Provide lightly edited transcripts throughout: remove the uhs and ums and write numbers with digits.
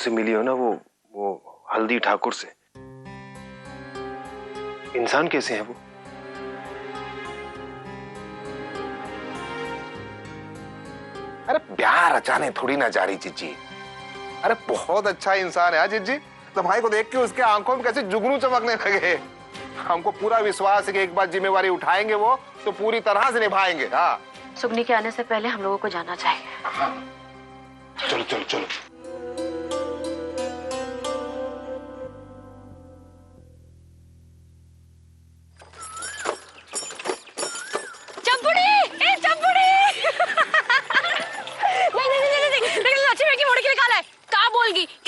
से मिली हो ना, वो हल्दी ठाकुर से, इंसान कैसे है वो? अरे प्यार अचानक थोड़ी ना जा रही जीजी। अरे बहुत अच्छा इंसान है जीजी। तुम्हारे को देख के उसके आंखों में कैसे जुगनू चमकने लगे। हमको पूरा विश्वास है कि एक बार जिम्मेवारी उठाएंगे वो तो पूरी तरह से निभाएंगे। हाँ, सुगनी के आने से पहले हम लोगों को जाना चाहिए। हाँ। चलो चलो चलो।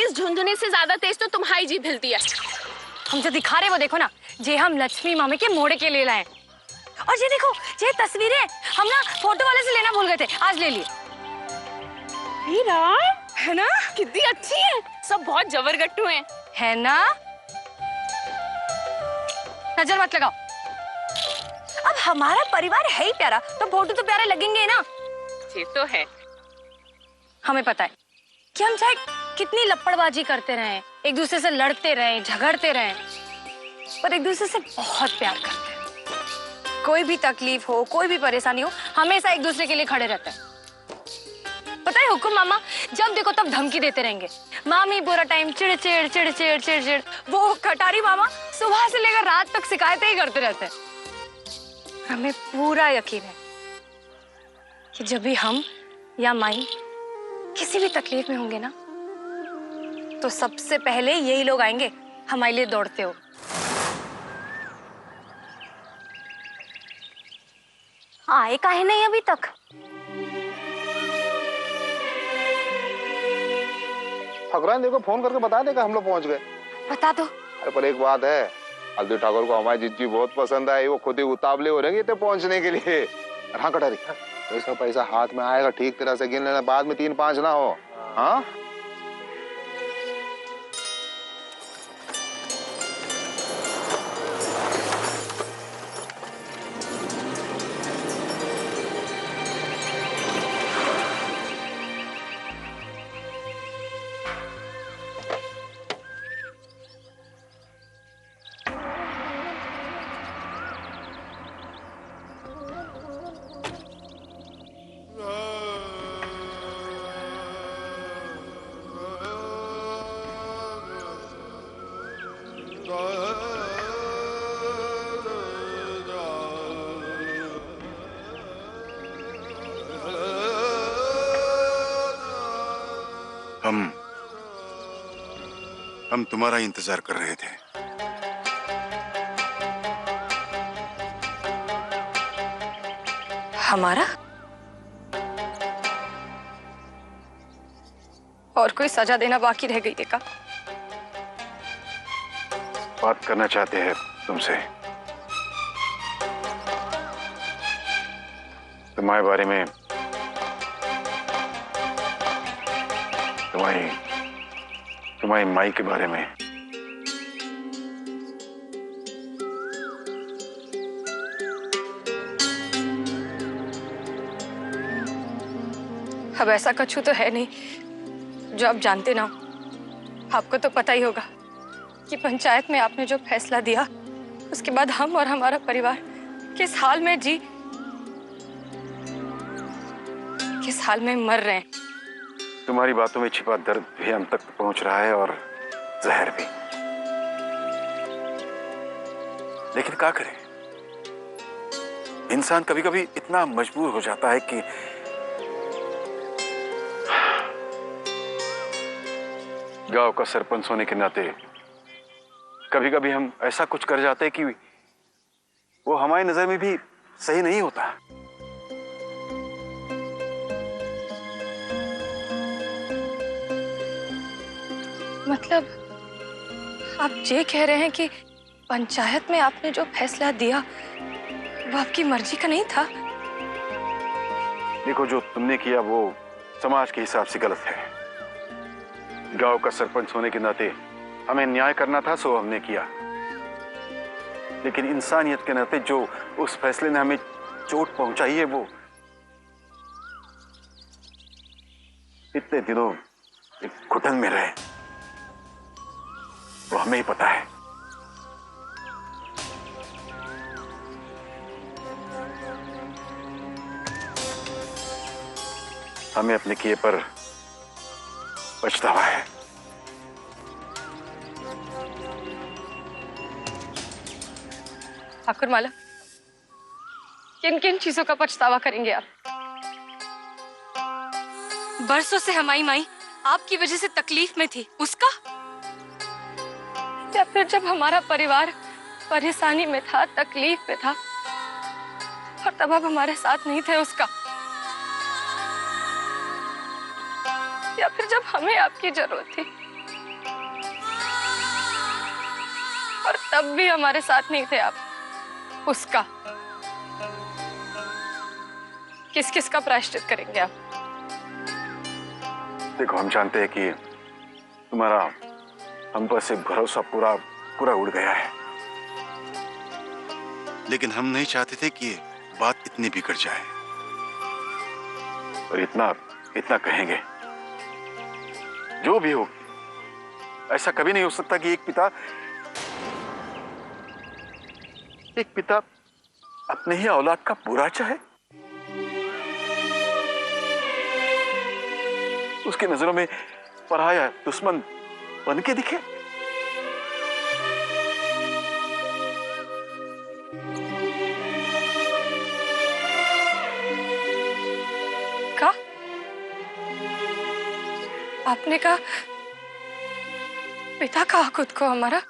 इस झुंझुने से ज्यादा तेज तो तुम्हारी जीभ हिलती है। हम जो दिखा रहे वो देखो ना, जे हम लक्ष्मी मामे के मोड़े के ले लाए। और ये देखो, ये तस्वीरें हम ना फोटो वाले से लेना भूल गए थे, आज ले लिए। है ना, कितनी अच्छी है, सब बहुत जबरगट्टू हैं। है ना? नजर मत लगाओ। अब हमारा परिवार है ही प्यारा, तो फोटो तो प्यारे लगेंगे ना। ये तो है। हमें पता है कि हम चाहे कितनी लपड़बाजी करते रहे, एक दूसरे से लड़ते रहे, झगड़ते रहे, पर एक दूसरे से बहुत प्यार करते हैं। कोई भी तकलीफ हो, कोई भी परेशानी हो, हमेशा एक दूसरे के लिए खड़े रहते हैं। पता है हुकुम मामा, जब देखो तब धमकी देते रहेंगे। मामी पूरा टाइम चिड़चिड़ चिड़चिड़ चिड़चिड़, वो खटारी मामा सुबह से लेकर रात तक शिकायतें ही करते रहते हैं। हमें पूरा यकीन है कि जब भी हम या माई किसी भी तकलीफ में होंगे ना, तो सबसे पहले यही लोग आएंगे हमारे लिए दौड़ते हो। आए काहे नहीं अभी तक? ठकुराइन देखो फोन करके बता देगा हम लोग पहुंच गए। बता दो। अरे पर एक बात है, हल्दी ठाकुर को हमारी जीजी बहुत पसंद आई। वो खुद ही उतावले हो रहेंगे पहुंचने के लिए। हाँ कटारी, पैसा पैसा हाथ में आएगा, ठीक तरह से गिन लेना, बाद में 3-5 ना हो। हाँ हम तुम्हारा इंतजार कर रहे थे। हमारा? और कोई सजा देना बाकी रह गई देखा? बात करना चाहते हैं तुमसे, तुम्हारे बारे में, तुम्हारी माई के बारे में। अब ऐसा कछु तो है नहीं जो आप जानते ना हो। आपको तो पता ही होगा कि पंचायत में आपने जो फैसला दिया, उसके बाद हम और हमारा परिवार किस हाल में किस हाल में मर रहे हैं। तुम्हारी बातों में छिपा दर्द भी हम तक पहुंच रहा है, और जहर भी। लेकिन क्या करें, इंसान कभी कभी इतना मजबूर हो जाता है कि गांव का सरपंच होने के नाते कभी कभी हम ऐसा कुछ कर जाते हैं कि वो हमारी नजर में भी सही नहीं होता। मतलब आप ये कह रहे हैं कि पंचायत में आपने जो फैसला दिया वो आपकी मर्जी का नहीं था? देखो, जो तुमने किया वो समाज के हिसाब से गलत है। गांव का सरपंच होने के नाते हमें न्याय करना था, सो हमने किया। लेकिन इंसानियत के नाते जो उस फैसले ने हमें चोट पहुंचाई है, वो इतने दिनों एक घुटन में रहे। वो हमें ही पता है। हमें अपने किए पर पछतावा है। ठाकुर माला, किन किन चीजों का पछतावा करेंगे आप? बरसों से हमारी माई आपकी वजह से तकलीफ में थी, उसका? या फिर जब हमारा परिवार परेशानी में था, तकलीफ में था और तब आप हमारे साथ नहीं थे, उसका? या फिर जब हमें आपकी जरूरत थी और तब भी हमारे साथ नहीं थे आप, उसका? किस किस का प्रायश्चित करेंगे आप? देखो, हम जानते हैं कि तुम्हारा हम पर से भरोसा पूरा पूरा उड़ गया है, लेकिन हम नहीं चाहते थे कि बात इतनी बिगड़ जाए। और इतना कहेंगे, जो भी हो, ऐसा कभी नहीं हो सकता कि एक पिता अपने ही औलाद का बुरा चाहे, उसकी नजरों में पराया दुश्मन बन के दिखे। कहा? आपने कहा पिता कहा खुद को हमारा?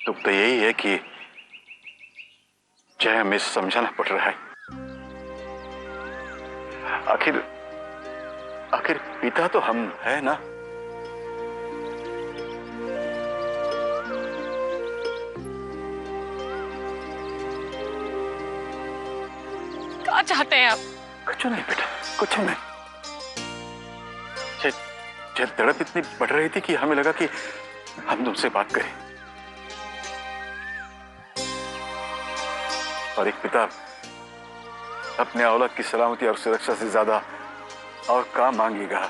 दुख तो यही है कि चाहे हमें समझाना पड़ रहा है। आखिर पिता तो हम है ना। क्या चाहते हैं आप? कुछ नहीं बेटा, कुछ नहीं। तड़प इतनी बढ़ रही थी कि हमें लगा कि हम तुमसे बात करें। और एक पिता अपने औलाद की सलामती और सुरक्षा से ज्यादा और क्या मांगेगा?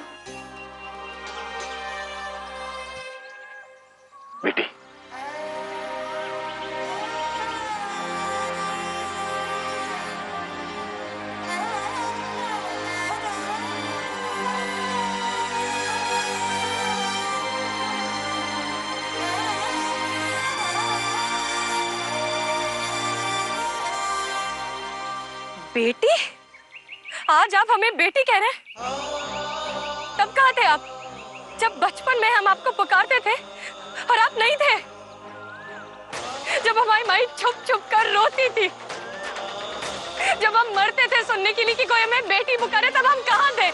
बेटी, बेटी? आज आप हमें बेटी कह रहे हैं? तब कहाँ थे आप जब बचपन में हम आपको पुकारते थे और आप नहीं थे? जब हमारी माई छुप छुप कर रोती थी, जब हम मरते थे सुनने के लिए कि कोई हमें बेटी पुकारे, तब हम कहाँ थे?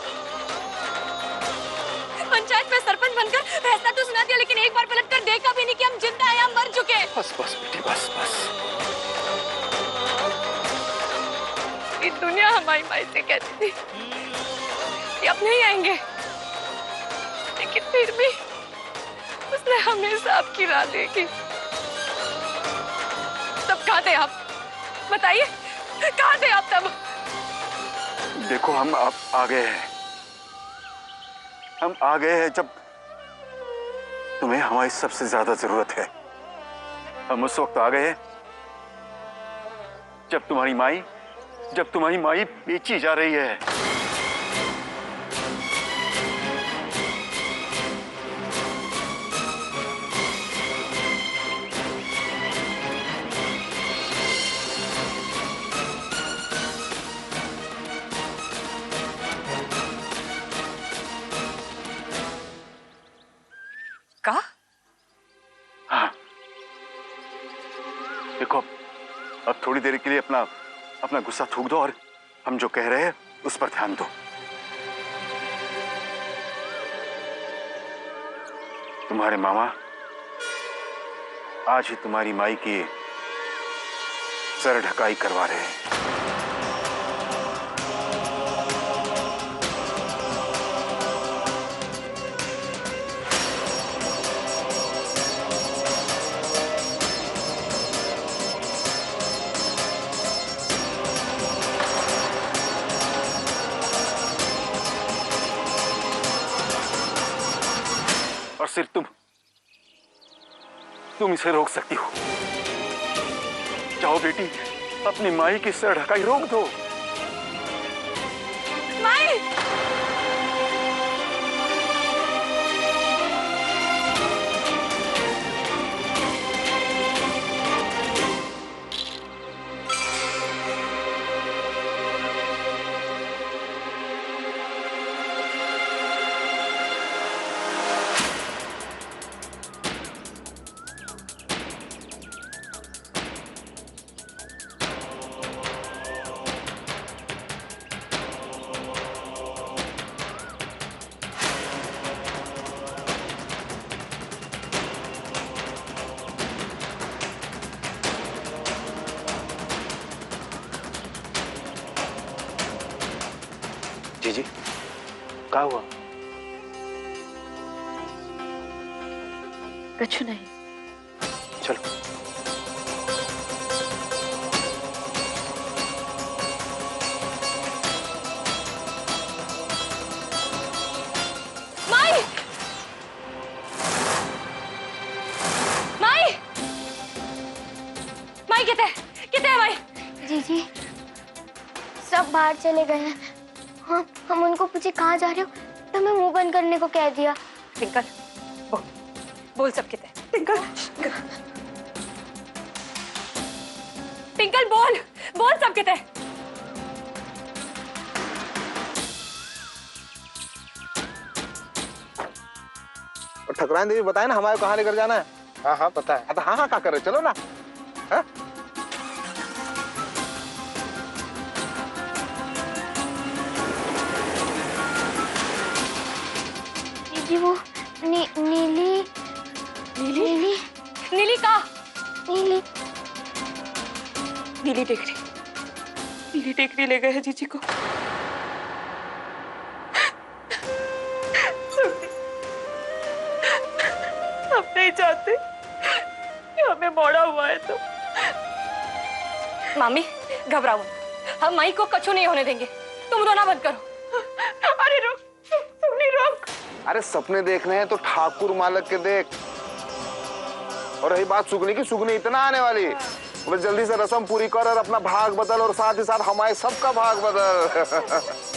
पंचायत में सरपंच बनकर फैसला तो सुना दिया, लेकिन एक बार पलट कर देखा भी नहीं कि हम जिंदा हैं या मर चुके। बस बस बेटी, बस बस। दुनिया हमारी माई से कहती थी कि अब नहीं आएंगे, लेकिन फिर भी उसने हमेशा आपकी राह देखी। तब कहाँ थे आप? बताइए, कहाँ थे आप तब? देखो, हम अब आ गए हैं। हम आ गए हैं जब तुम्हें हमारी सबसे ज्यादा जरूरत है। हम उस वक्त आ गए हैं जब तुम्हारी माई बेची जा रही है। कहा? हाँ, देखो, अब थोड़ी देर के लिए अपना गुस्सा थूक दो और हम जो कह रहे हैं उस पर ध्यान दो। तुम्हारे मामा आज ही तुम्हारी माई की सर ढकाई करवा रहे हैं। और सिर्फ तुम इसे रोक सकती हो। जाओ बेटी, अपनी माई की सर ढकाई रोक दो। माई! जीजी क्या हुआ? कुछ नहीं। चलो। माई! माई! माई कितने है माई? जीजी सब बाहर चले गए हैं। हम उनको पूछे कहाँ जा रहे हो तो हमें मुंह बंद करने को कह दिया। टिंकल, बोल सब कितने? टिंकल, टिंकल बोल सब कितने? और ठकुराइन देवी बताए ना हमारे कहाँ लेकर जाना है। हाँ हाँ पता है। तो हाँ क्या कर रहे, चलो ना। हाँ? जी वो नीली का नीली नीली टेकरी ले गए हैं जीजी को। हम नहीं चाहते कि हमें मोड़ा हुआ है तो। मामी घबराओ मत, हम माई को कछु नहीं होने देंगे। तुम रोना बंद करो। अरे रुक, सुगनी रुक। अरे सपने देखने हैं तो ठाकुर मालक के देख। और रही बात सुगनी की, सुगनी इतना आने वाली, बस जल्दी से रस्म पूरी कर और अपना भाग बदल और साथ ही साथ हमारे सबका भाग बदल।